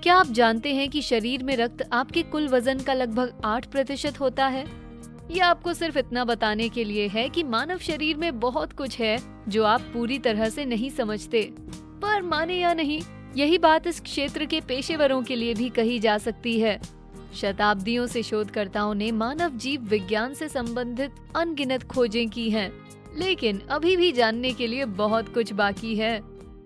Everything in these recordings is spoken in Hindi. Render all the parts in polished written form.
क्या आप जानते हैं कि शरीर में रक्त आपके कुल वजन का लगभग 8% होता है? यह आपको सिर्फ इतना बताने के लिए है कि मानव शरीर में बहुत कुछ है जो आप पूरी तरह से नहीं समझते। पर माने या नहीं, यही बात इस क्षेत्र के पेशेवरों के लिए भी कही जा सकती है। शताब्दियों से शोधकर्ताओं ने मानव जीव विज्ञान से संबंधित अनगिनत खोजें की हैं, लेकिन अभी भी जानने के लिए बहुत कुछ बाकी है।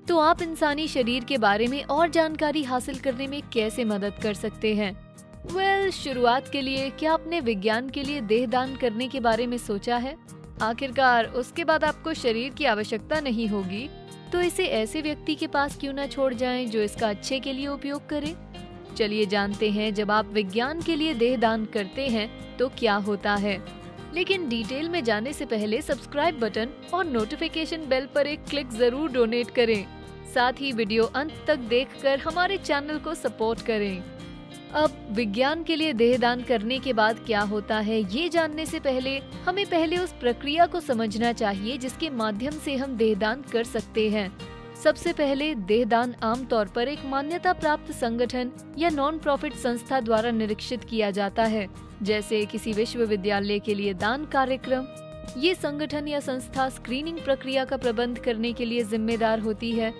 तो आप इंसानी शरीर के बारे में और जानकारी हासिल करने में कैसे मदद कर सकते हैं? शुरुआत के लिए क्या आपने विज्ञान के लिए देहदान करने के बारे में सोचा है? आखिरकार उसके बाद आपको शरीर की आवश्यकता नहीं होगी, तो इसे ऐसे व्यक्ति के पास क्यों न छोड़ जाएं जो इसका अच्छे के लिए उपयोग करे। चलिए जानते हैं, जब आप विज्ञान के लिए देहदान करते हैं तो क्या होता है। लेकिन डिटेल में जाने से पहले सब्सक्राइब बटन और नोटिफिकेशन बेल पर एक क्लिक जरूर डोनेट करें। साथ ही वीडियो अंत तक देखकर हमारे चैनल को सपोर्ट करें। अब विज्ञान के लिए देहदान करने के बाद क्या होता है, ये जानने से पहले हमें पहले उस प्रक्रिया को समझना चाहिए जिसके माध्यम से हम देहदान कर सकते हैं। सबसे पहले देहदान आमतौर पर एक मान्यता प्राप्त संगठन या नॉन प्रॉफिट संस्था द्वारा निरीक्षित किया जाता है, जैसे किसी विश्वविद्यालय के लिए दान कार्यक्रम। ये संगठन या संस्था स्क्रीनिंग प्रक्रिया का प्रबंध करने के लिए जिम्मेदार होती है।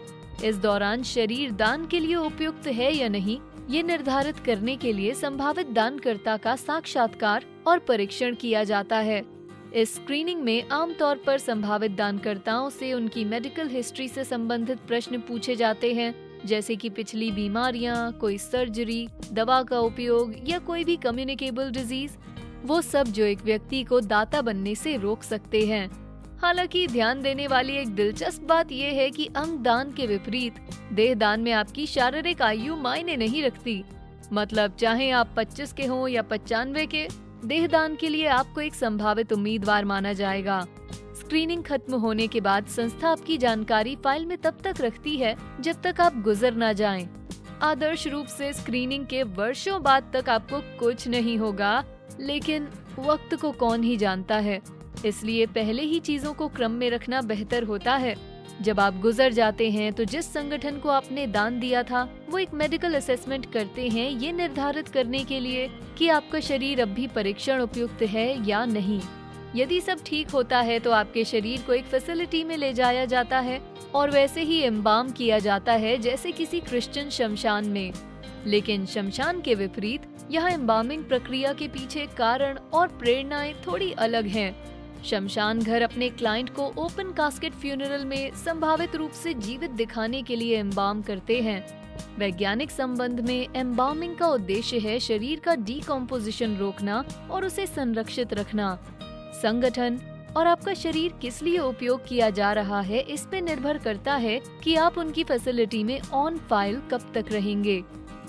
इस दौरान शरीर दान के लिए उपयुक्त है या नहीं, ये निर्धारित करने के लिए संभावित दानकर्ता का साक्षात्कार और परीक्षण किया जाता है। इस स्क्रीनिंग में आमतौर पर संभावित दानकर्ताओं से उनकी मेडिकल हिस्ट्री से संबंधित प्रश्न पूछे जाते हैं, जैसे कि पिछली बीमारियां, कोई सर्जरी, दवा का उपयोग या कोई भी कम्युनिकेबल डिजीज, वो सब जो एक व्यक्ति को दाता बनने से रोक सकते हैं। हालांकि ध्यान देने वाली एक दिलचस्प बात यह है कि अंग दान के विपरीत देहदान में आपकी शारीरिक आयु मायने नहीं रखती। मतलब चाहे आप 25 के हों या 95 के, देहदान के लिए आपको एक संभावित उम्मीदवार माना जाएगा। स्क्रीनिंग खत्म होने के बाद संस्था आपकी जानकारी फाइल में तब तक रखती है जब तक आप गुजर ना जाएं। आदर्श रूप से स्क्रीनिंग के वर्षों बाद तक आपको कुछ नहीं होगा, लेकिन वक्त को कौन ही जानता है, इसलिए पहले ही चीजों को क्रम में रखना बेहतर होता है। जब आप गुजर जाते हैं तो जिस संगठन को आपने दान दिया था वो एक मेडिकल असेसमेंट करते हैं, ये निर्धारित करने के लिए कि आपका शरीर अब भी परीक्षण उपयुक्त है या नहीं। यदि सब ठीक होता है तो आपके शरीर को एक फैसिलिटी में ले जाया जाता है और वैसे ही एम्बाम किया जाता है जैसे किसी क्रिश्चियन शमशान में। लेकिन शमशान के विपरीत यहाँ एम्बामिंग प्रक्रिया के पीछे कारण और प्रेरणाएं थोड़ी अलग हैं। शमशान घर अपने क्लाइंट को ओपन कास्केट फ्यूनरल में संभावित रूप से जीवित दिखाने के लिए एम्बाम करते हैं। वैज्ञानिक संबंध में एम्बामिंग का उद्देश्य है शरीर का डीकम्पोजिशन रोकना और उसे संरक्षित रखना। संगठन और आपका शरीर किस लिए उपयोग किया जा रहा है, इस पे निर्भर करता है कि आप उनकी फैसिलिटी में ऑन फाइल कब तक रहेंगे।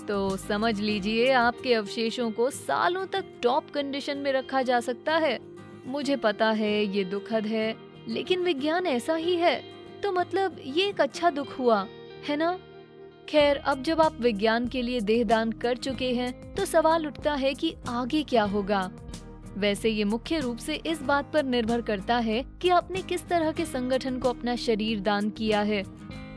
तो समझ लीजिए, आपके अवशेषों को सालों तक टॉप कंडीशन में रखा जा सकता है। मुझे पता है ये दुखद है, लेकिन विज्ञान ऐसा ही है, तो मतलब ये एक अच्छा दुख हुआ, है ना? खैर, अब जब आप विज्ञान के लिए देहदान कर चुके हैं तो सवाल उठता है कि आगे क्या होगा। वैसे ये मुख्य रूप से इस बात पर निर्भर करता है कि आपने किस तरह के संगठन को अपना शरीर दान किया है।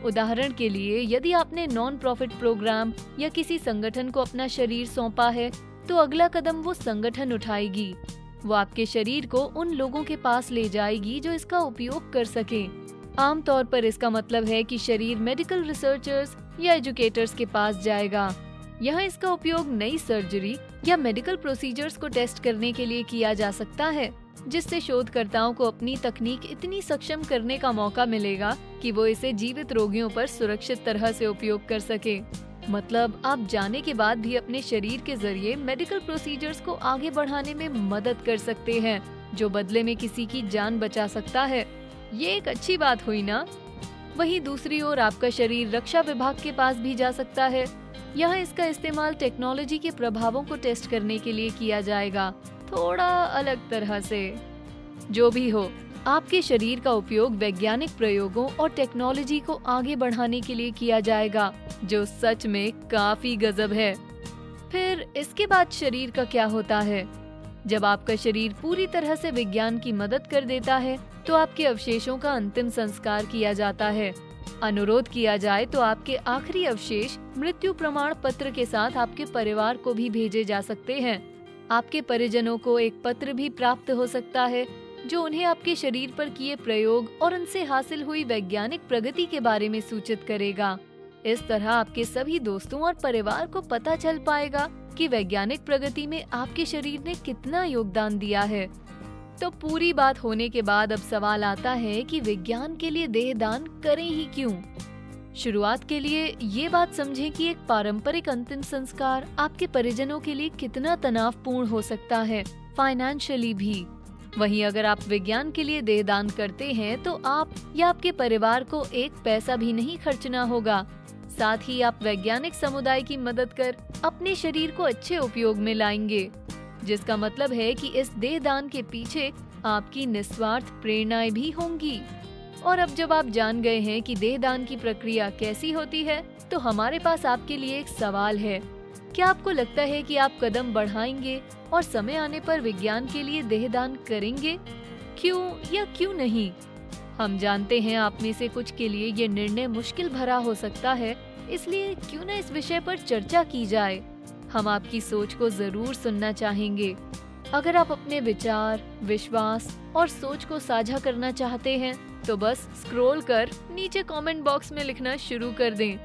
उदाहरण के लिए, यदि आपने नॉन प्रॉफिट प्रोग्राम या किसी संगठन को अपना शरीर सौंपा है, तो अगला कदम वो संगठन उठाएगी। वो आपके शरीर को उन लोगों के पास ले जाएगी जो इसका उपयोग कर सके। आमतौर पर इसका मतलब है कि शरीर मेडिकल रिसर्चर्स या एजुकेटर्स के पास जाएगा। यहाँ इसका उपयोग नई सर्जरी या मेडिकल प्रोसीजर्स को टेस्ट करने के लिए किया जा सकता है, जिससे शोधकर्ताओं को अपनी तकनीक इतनी सक्षम करने का मौका मिलेगा कि वो इसे जीवित रोगियों पर सुरक्षित तरह से उपयोग कर सके। मतलब आप जाने के बाद भी अपने शरीर के जरिए मेडिकल प्रोसीजर्स को आगे बढ़ाने में मदद कर सकते हैं, जो बदले में किसी की जान बचा सकता है। ये एक अच्छी बात हुई ना? वहीं दूसरी ओर आपका शरीर रक्षा विभाग के पास भी जा सकता है। यहाँ इसका इस्तेमाल टेक्नोलॉजी के प्रभावों को टेस्ट करने के लिए किया जाएगा, थोड़ा अलग तरह से। जो भी हो, आपके शरीर का उपयोग वैज्ञानिक प्रयोगों और टेक्नोलॉजी को आगे बढ़ाने के लिए किया जाएगा, जो सच में काफी गजब है। फिर इसके बाद शरीर का क्या होता है? जब आपका शरीर पूरी तरह से विज्ञान की मदद कर देता है, तो आपके अवशेषों का अंतिम संस्कार किया जाता है। अनुरोध किया जाए तो आपके आखिरी अवशेष मृत्यु प्रमाण पत्र के साथ आपके परिवार को भी भेजे जा सकते हैं। आपके परिजनों को एक पत्र भी प्राप्त हो सकता है जो उन्हें आपके शरीर पर किए प्रयोग और उनसे हासिल हुई वैज्ञानिक प्रगति के बारे में सूचित करेगा। इस तरह आपके सभी दोस्तों और परिवार को पता चल पाएगा कि वैज्ञानिक प्रगति में आपके शरीर ने कितना योगदान दिया है। तो पूरी बात होने के बाद अब सवाल आता है कि विज्ञान के लिए देहदान करें ही क्यों? शुरुआत के लिए ये बात समझें कि एक पारंपरिक अंतिम संस्कार आपके परिजनों के लिए कितना तनावपूर्ण हो सकता है, फाइनेंशियली भी। वहीं अगर आप विज्ञान के लिए देहदान करते हैं तो आप या आपके परिवार को एक पैसा भी नहीं खर्चना होगा। साथ ही आप वैज्ञानिक समुदाय की मदद कर अपने शरीर को अच्छे उपयोग में लाएंगे, जिसका मतलब है कि इस देहदान के पीछे आपकी निस्वार्थ प्रेरणाएं भी होंगी। और अब जब आप जान गए हैं कि देहदान की प्रक्रिया कैसी होती है, तो हमारे पास आपके लिए एक सवाल है। क्या आपको लगता है कि आप कदम बढ़ाएंगे और समय आने पर विज्ञान के लिए देहदान करेंगे? क्यों या क्यों नहीं? हम जानते हैं आप में से कुछ के लिए ये निर्णय मुश्किल भरा हो सकता है, इसलिए क्यों न इस विषय पर चर्चा की जाए। हम आपकी सोच को जरूर सुनना चाहेंगे। अगर आप अपने विचार, विश्वास और सोच को साझा करना चाहते हैं तो बस स्क्रॉल कर नीचे कमेंट बॉक्स में लिखना शुरू कर दें।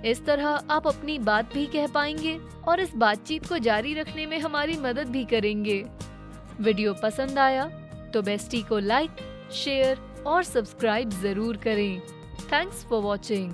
इस तरह आप अपनी बात भी कह पाएंगे और इस बातचीत को जारी रखने में हमारी मदद भी करेंगे। वीडियो पसंद आया तो बेस्टी को लाइक, शेयर और सब्सक्राइब जरूर करें। Thanks for watching.